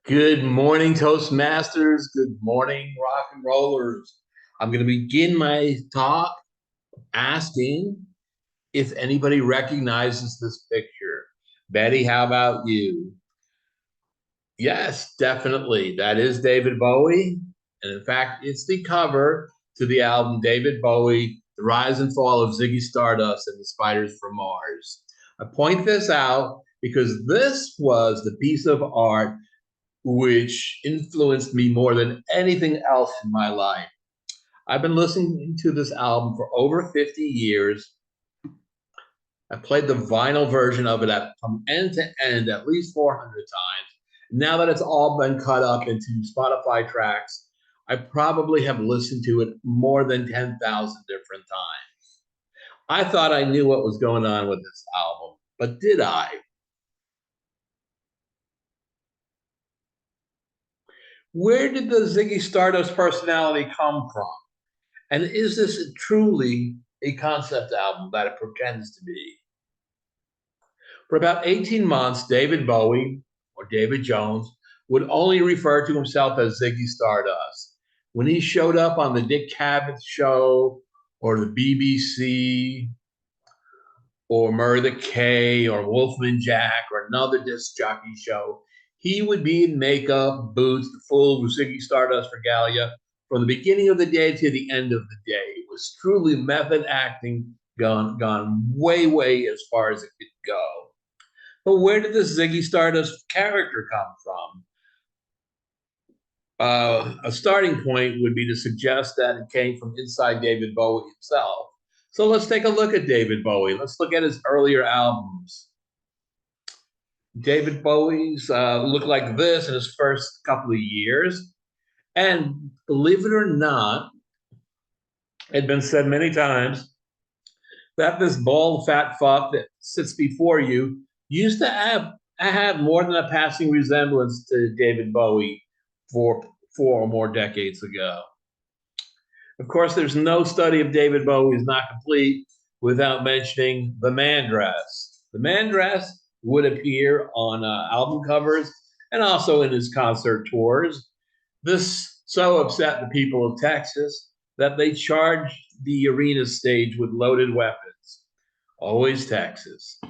Good morning, Toastmasters. Good morning, rock and rollers. I'm going to begin my talk asking if anybody recognizes this picture. Betty, how about you? Yes, definitely. That is David Bowie. And in fact, it's the cover to the album David Bowie, The Rise and Fall of Ziggy Stardust and the Spiders from Mars. I point this out because this was the piece of art which influenced me more than anything else in my life. I've been listening to this album for over 50 years. I played the vinyl version of it from end to end at least 400 times. Now that it's all been cut up into Spotify tracks, I probably have listened to it more than 10,000 different times. I thought I knew what was going on with this album, but did I? Where did the Ziggy Stardust personality come from? And is this truly a concept album that it pretends to be? For about 18 months, David Bowie, or David Jones, would only refer to himself as Ziggy Stardust. When he showed up on the Dick Cavett show or the BBC or Murder K or Wolfman Jack or another disc jockey show, he would be in makeup, boots, the full Ziggy Stardust regalia from the beginning of the day to the end of the day. It was truly method acting gone way, way as far as it could go. But where did this Ziggy Stardust character come from? A starting point would be to suggest that it came from inside David Bowie himself. So let's take a look at David Bowie. Let's look at his earlier albums. David Bowie's looked like this in his first couple of years. And believe it or not, it had been said many times that this bald fat fuck that sits before you used to have more than a passing resemblance to David Bowie four or more decades ago. Of course, there's no study of David Bowie is not complete without mentioning the man dress. The man dress would appear on album covers and also in his concert tours. This so upset the people of Texas that they charged the arena stage with loaded weapons. Always Texas.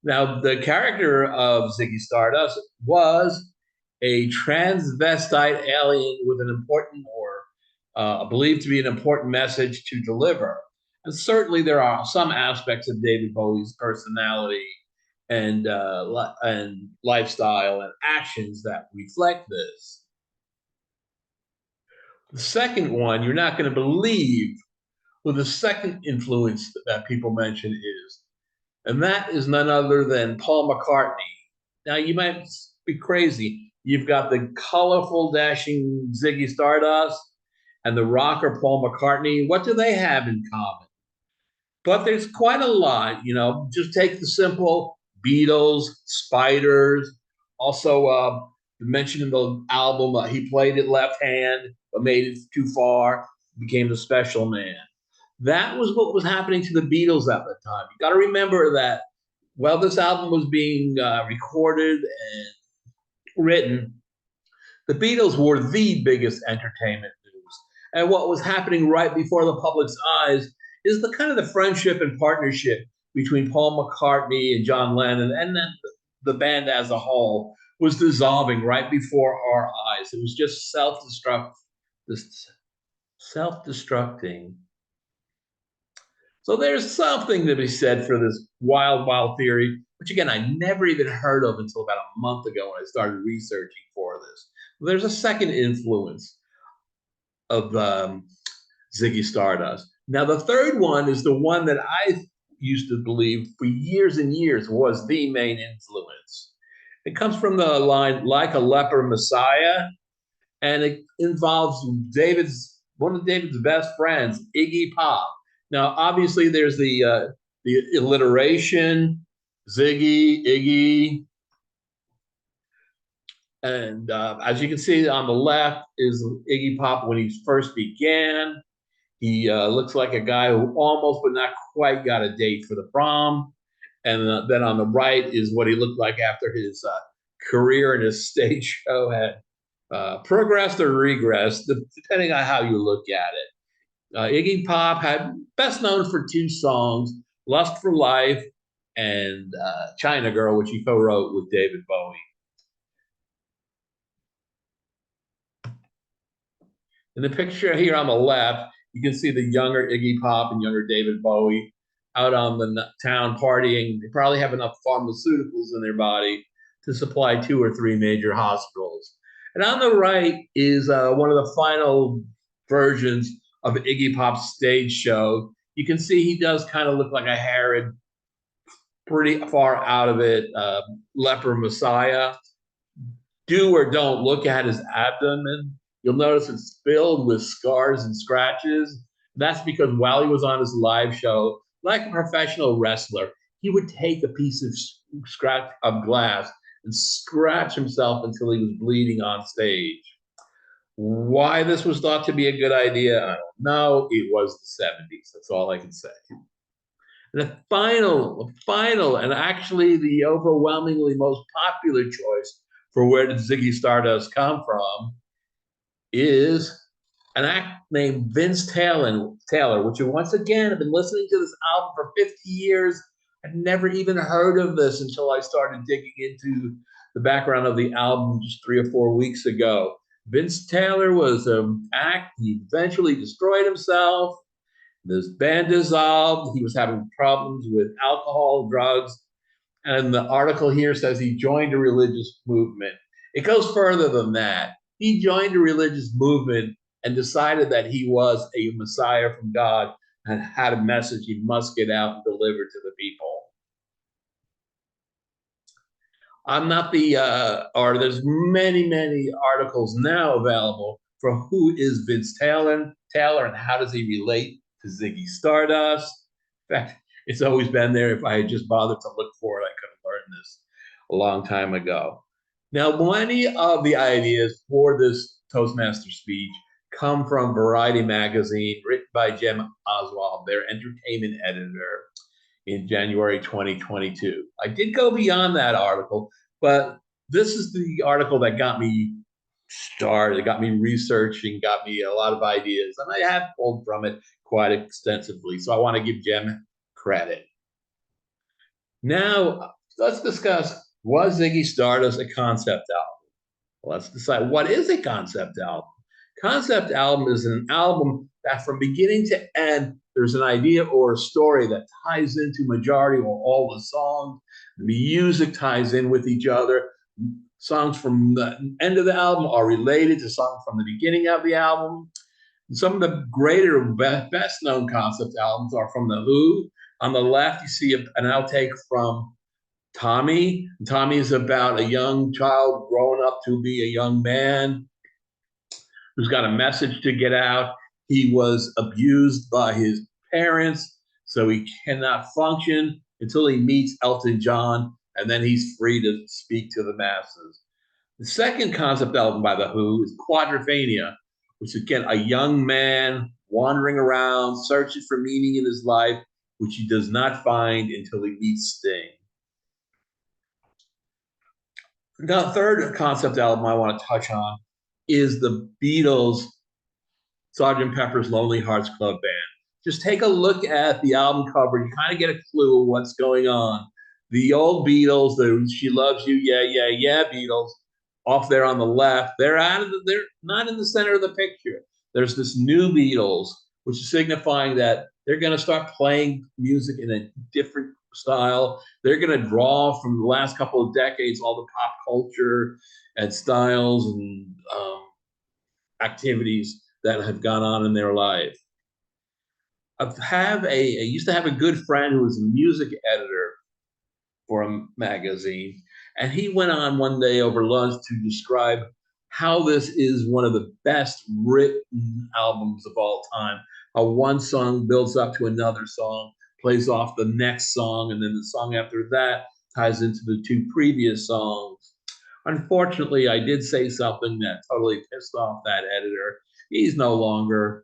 Now, the character of Ziggy Stardust was a transvestite alien with an important or believed to be an important message to deliver. And certainly there are some aspects of David Bowie's personality and lifestyle and actions that reflect this. The second one, you're not going to believe who the second influence that people mention is, and that is none other than Paul McCartney. Now, you might be crazy. You've got the colorful, dashing Ziggy Stardust and the rocker Paul McCartney. What do they have in common? But there's quite a lot. Just take the simple Beatles, Spiders. Also, mentioned in the album, he played it left hand, but made it too far, became the special man. That was what was happening to the Beatles at the time. You got to remember that while this album was being recorded and written, the Beatles were the biggest entertainment news. And what was happening right before the public's eyes is the kind of the friendship and partnership between Paul McCartney and John Lennon, and then the band as a whole was dissolving right before our eyes. It was just self-destructing. So there's something to be said for this wild, wild theory, which again, I never even heard of until about a month ago when I started researching for this. There's a second influence of Ziggy Stardust. Now, the third one is the one that I used to believe for years and years was the main influence. It comes from the line "Like a Leper Messiah," and it involves one of David's best friends, Iggy Pop. Now, obviously, there's the alliteration, Ziggy, Iggy, and as you can see on the left is Iggy Pop when he first began. He looks like a guy who almost but not quite got a date for the prom. And then on the right is what he looked like after his career in his stage show had progressed or regressed, depending on how you look at it. Iggy Pop had best known for two songs, "Lust for Life" and "China Girl," which he co-wrote with David Bowie. In the picture here on the left, you can see the younger Iggy Pop and younger David Bowie out on the town partying. They probably have enough pharmaceuticals in their body to supply 2 or 3 major hospitals. And on the right is one of the final versions of Iggy Pop's stage show. You can see he does kind of look like a Herod, pretty far out of it, leper messiah. Do or don't look at his abdomen. You'll notice it's filled with scars and scratches. That's because while he was on his live show, like a professional wrestler, he would take a piece of scratch of glass and scratch himself until he was bleeding on stage. Why this was thought to be a good idea, I don't know. It was the 70s. That's all I can say. The final, and actually the overwhelmingly most popular choice for where did Ziggy Stardust come from is an act named Vince Taylor, which once again, I've been listening to this album for 50 years. I'd never even heard of this until I started digging into the background of the album just 3 or 4 weeks ago. Vince Taylor was an act. He eventually destroyed himself. This band dissolved. He was having problems with alcohol, drugs, and the article here says he joined a religious movement. It goes further than that. He joined a religious movement and decided that he was a Messiah from God and had a message he must get out and deliver to the people. I'm not or there's many articles now available for who is Vince Taylor and how does he relate to Ziggy Stardust. In fact, it's always been there. If I had just bothered to look for it, I could have learned this a long time ago. Now, many of the ideas for this Toastmaster speech come from Variety magazine, written by Jem Oswald, their entertainment editor, in January 2022. I did go beyond that article, but this is the article that got me started, got me researching, got me a lot of ideas, and I have pulled from it quite extensively. So I want to give Jem credit. Now, let's discuss, was Ziggy Stardust a concept album? Let's decide, what is a concept album? Concept album is an album that from beginning to end, there's an idea or a story that ties into majority or all the songs. The music ties in with each other. Songs from the end of the album are related to songs from the beginning of the album. Some of the greater, best known concept albums are from The Who. On the left, you see an outtake from Tommy. Tommy is about a young child growing up to be a young man who's got a message to get out. He was abused by his parents, so he cannot function until he meets Elton John, and then he's free to speak to the masses. The second concept album by The Who is Quadrophenia, which is again a young man wandering around, searching for meaning in his life, which he does not find until he meets Sting. The third concept album I want to touch on is the Beatles' Sgt. Pepper's Lonely Hearts Club Band. Just take a look at the album cover. You kind of get a clue of what's going on. The old Beatles, the She Loves You, Yeah Beatles, off there on the left, they're not in the center of the picture. There's this new Beatles, which is signifying that they're going to start playing music in a different style. They're going to draw from the last couple of decades all the pop culture and styles and activities that have gone on in their life. I used to have a good friend who was a music editor for a magazine, and he went on one day over lunch to describe how this is one of the best written albums of all time. How one song builds up to another song, plays off the next song, and then the song after that ties into the two previous songs. Unfortunately, I did say something that totally pissed off that editor. He's no longer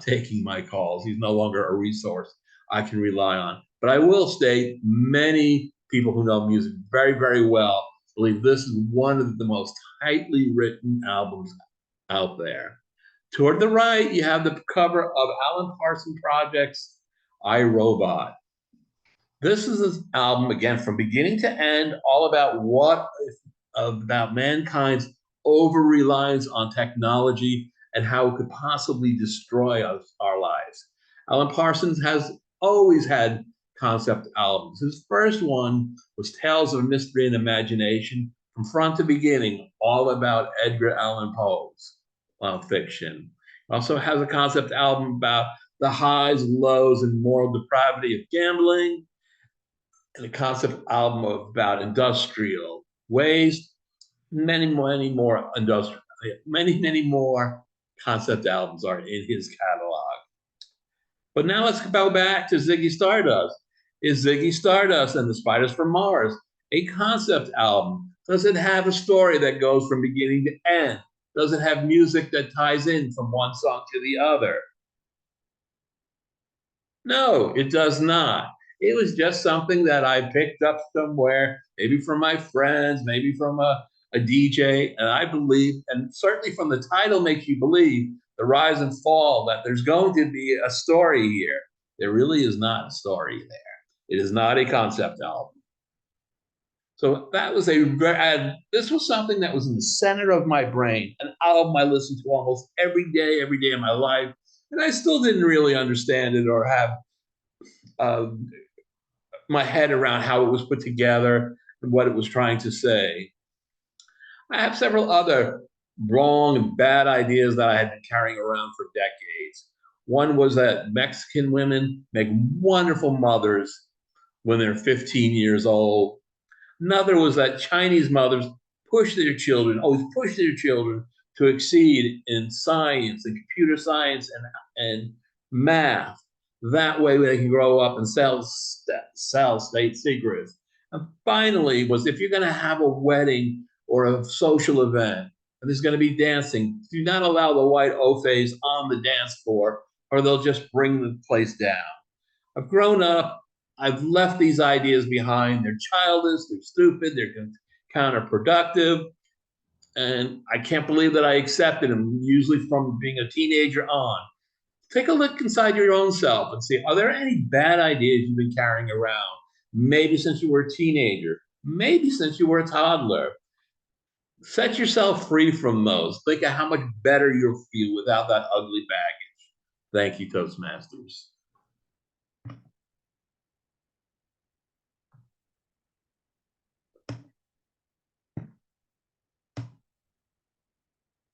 taking my calls. He's no longer a resource I can rely on. But I will state many people who know music very well believe this is one of the most tightly written albums out there. Toward the right, you have the cover of Alan Parsons Project's I, Robot. This is an album, again, from beginning to end, all about about mankind's over reliance on technology and how it could possibly destroy our lives. Alan Parsons has always had concept albums. His first one was Tales of Mystery and Imagination, from front to beginning, all about Edgar Allan Poe's fiction. Also has a concept album about the highs, lows, and moral depravity of gambling, and a concept album about industrial waste, many more industrial, many more concept albums are in his catalog. But now let's go back to Ziggy Stardust. Is Ziggy Stardust and the Spiders from Mars a concept album? Does it have a story that goes from beginning to end? Does it have music that ties in from one song to the other? No, it does not. It was just something that I picked up somewhere, maybe from my friends, maybe from a DJ. And I believe, and certainly from the title makes you believe, the rise and fall, that there's going to be a story here. There really is not a story there. It is not a concept album. So that was this was something that was in the center of my brain, an album I listened to almost every day of my life. And I still didn't really understand it or have uh, my head around how it was put together and what it was trying to say. I have several other wrong and bad ideas that I had been carrying around for decades. One was that Mexican women make wonderful mothers when they're 15 years old. Another was that Chinese mothers always push their children to exceed in science and computer science and math. That way they can grow up and sell state secrets. And finally was, if you're going to have a wedding or a social event and there's going to be dancing, do not allow the white Ofays on the dance floor or they'll just bring the place down. I've grown up. I've left these ideas behind. They're childish, they're stupid, they're counterproductive. And I can't believe that I accepted them, usually from being a teenager on. Take a look inside your own self and see, are there any bad ideas you've been carrying around? Maybe since you were a teenager, maybe since you were a toddler. Set yourself free from those. Think of how much better you'll feel without that ugly baggage. Thank you, Toastmasters.